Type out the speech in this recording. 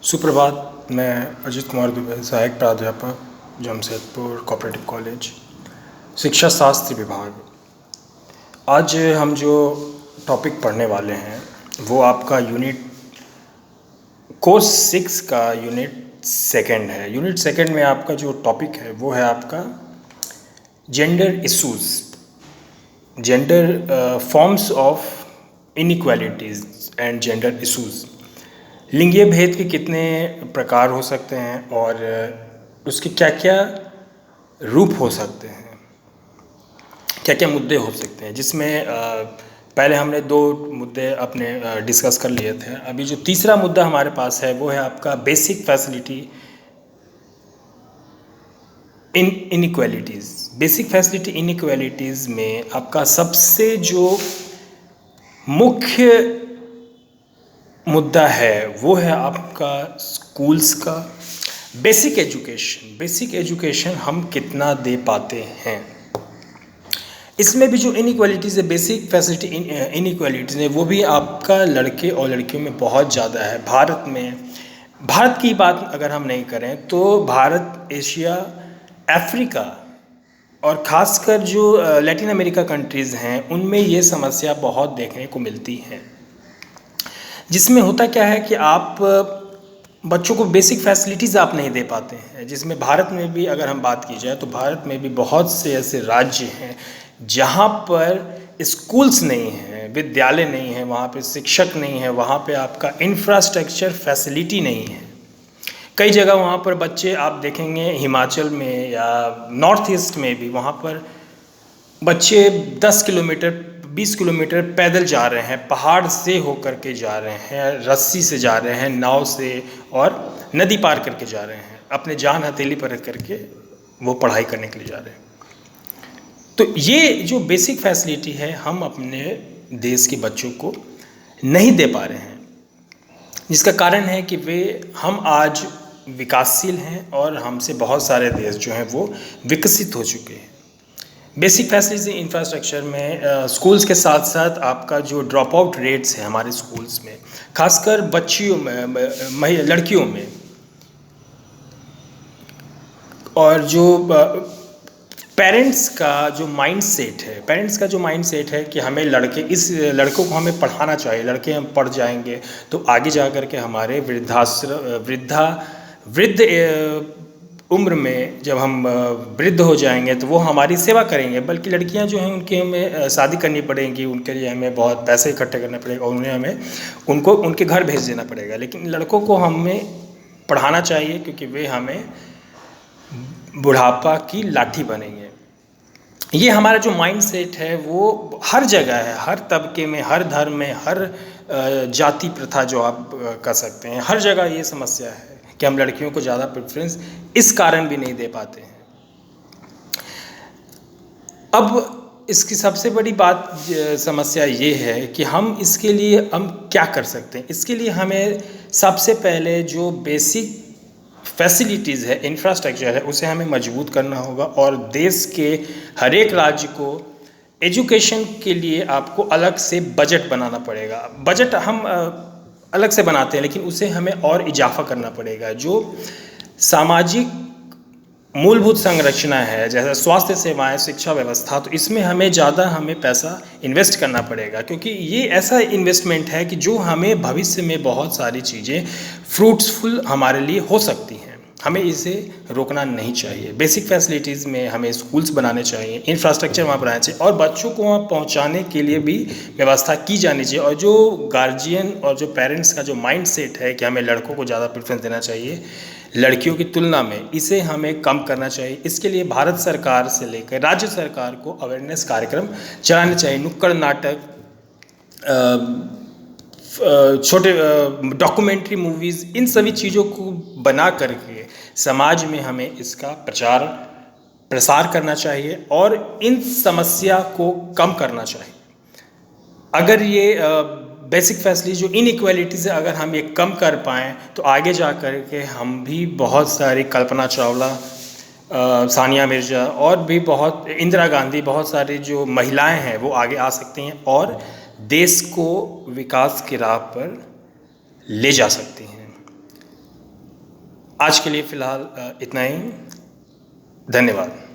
सुप्रभात। मैं अजित कुमार दुबे, सहायक प्राध्यापक, जमशेदपुर कोऑपरेटिव कॉलेज, शिक्षा शास्त्र विभाग। आज हम जो टॉपिक पढ़ने वाले हैं वो आपका कोर्स 6 का यूनिट सेकंड है। यूनिट सेकंड में आपका जो टॉपिक है वो है आपका gender issues, gender forms of inequalities and gender issues. लिंगीय भेद के कितने प्रकार हो सकते हैं और उसके क्या क्या रूप हो सकते हैं, क्या क्या मुद्दे हो सकते हैं, जिसमें पहले हमने 2 मुद्दे अपने डिस्कस कर लिए थे। अभी जो तीसरा मुद्दा हमारे पास है वो है आपका basic facility inequalities. Basic facility inequalities में आपका सबसे जो मुख्य मुद्दा है वो है आपका स्कूल्स का बेसिक एजुकेशन। बेसिक एजुकेशन हम कितना दे पाते हैं, इसमें भी जो इनइक्वालिटीज़ है, बेसिक फैसिलिटी इनइक्वालिटीज़ है, वो भी आपका लड़के और लड़कियों में बहुत ज़्यादा है। भारत की बात अगर हम नहीं करें तो भारत, एशिया, अफ्रीका और ख़ासकर जो लैटिन अमेरिका कंट्रीज़ हैं उनमें ये समस्या बहुत देखने को मिलती है। जिसमें होता क्या है कि आप बच्चों को बेसिक फैसिलिटीज़ आप नहीं दे पाते हैं। जिसमें भारत में भी अगर हम बात की जाए तो भारत में भी बहुत से ऐसे राज्य हैं जहाँ पर स्कूल्स नहीं हैं, विद्यालय नहीं है, वहाँ पे शिक्षक नहीं है, वहाँ पे आपका इंफ्रास्ट्रक्चर फैसिलिटी नहीं है। कई जगह वहाँ पर बच्चे आप देखेंगे, हिमाचल में या नॉर्थ ईस्ट में भी, वहाँ पर बच्चे 10 किलोमीटर 20 किलोमीटर पैदल जा रहे हैं, पहाड़ से होकर के जा रहे हैं, रस्सी से जा रहे हैं, नाव से और नदी पार करके जा रहे हैं, अपने जान हथेली पर रख करके वो पढ़ाई करने के लिए जा रहे हैं। तो ये जो बेसिक फैसिलिटी है हम अपने देश के बच्चों को नहीं दे पा रहे हैं, जिसका कारण है कि हम आज विकासशील हैं और हमसे बहुत सारे देश जो हैं वो विकसित हो चुके हैं। बेसिक फैसिलिटी इंफ्रास्ट्रक्चर में स्कूल्स के साथ साथ आपका जो ड्रॉप आउट रेट्स है हमारे स्कूल्स में, खासकर बच्चियों में, लड़कियों में, और जो पेरेंट्स का जो माइंड सेट है कि हमें लड़कों को हमें पढ़ाना चाहिए, लड़के हम पढ़ जाएंगे तो आगे जा कर के हमारे वृद्ध उम्र में जब हम वृद्ध हो जाएंगे तो वो हमारी सेवा करेंगे। बल्कि लड़कियां जो हैं उनकी हमें शादी करनी पड़ेगी, उनके लिए हमें बहुत पैसे इकट्ठे करना पड़ेगा और उनको उनके घर भेज देना पड़ेगा। लेकिन लड़कों को हमें पढ़ाना चाहिए क्योंकि वे हमें बुढ़ापा की लाठी बनेंगे। ये हमारा जो माइंड सेट है वो हर जगह है, हर तबके में, हर धर्म में, हर जाति प्रथा जो आप कर सकते हैं, हर जगह ये समस्या है कि हम लड़कियों को ज़्यादा प्रेफरेंस इस कारण भी नहीं दे पाते हैं। अब इसकी सबसे बड़ी समस्या ये है कि हम इसके लिए हम क्या कर सकते हैं। इसके लिए हमें सबसे पहले जो बेसिक फैसिलिटीज़ है, इंफ्रास्ट्रक्चर है, उसे हमें मजबूत करना होगा और देश के हर एक राज्य को एजुकेशन के लिए आपको अलग से बजट बनाना पड़ेगा। बजट हम अलग से बनाते हैं लेकिन उसे हमें और इजाफा करना पड़ेगा। जो सामाजिक मूलभूत संरचना है जैसे स्वास्थ्य सेवाएं, शिक्षा व्यवस्था, तो इसमें हमें पैसा इन्वेस्ट करना पड़ेगा क्योंकि ये ऐसा इन्वेस्टमेंट है कि जो हमें भविष्य में बहुत सारी चीज़ें फ्रूट्सफुल हमारे लिए हो सकती हैं। हमें इसे रोकना नहीं चाहिए। बेसिक फैसिलिटीज़ में हमें स्कूल्स बनाने चाहिए, इंफ्रास्ट्रक्चर वहाँ बनाना चाहिए और बच्चों को वहाँ पहुँचाने के लिए भी व्यवस्था की जानी चाहिए। और जो गार्जियन और जो पेरेंट्स का जो माइंड सेट है कि हमें लड़कों को ज़्यादा प्रेफरेंस देना चाहिए लड़कियों की तुलना में, इसे हमें कम करना चाहिए। इसके लिए भारत सरकार से लेकर राज्य सरकार को अवेयरनेस कार्यक्रम चलाने चाहिए। नुक्कड़ नाटक, छोटे डॉक्यूमेंट्री मूवीज़, इन सभी चीज़ों को बना करके समाज में हमें इसका प्रसार करना चाहिए और इन समस्या को कम करना चाहिए। अगर ये बेसिक फैसिलिटी जो इनइक्वालिटीज़ है अगर हम ये कम कर पाएँ तो आगे जा कर के हम भी बहुत सारी, कल्पना चावला, सानिया मिर्ज़ा और भी बहुत, इंदिरा गांधी, बहुत सारी जो महिलाएं हैं वो आगे आ सकती हैं और देश को विकास की राह पर ले जा सकती हैं। आज के लिए फ़िलहाल इतना ही। धन्यवाद।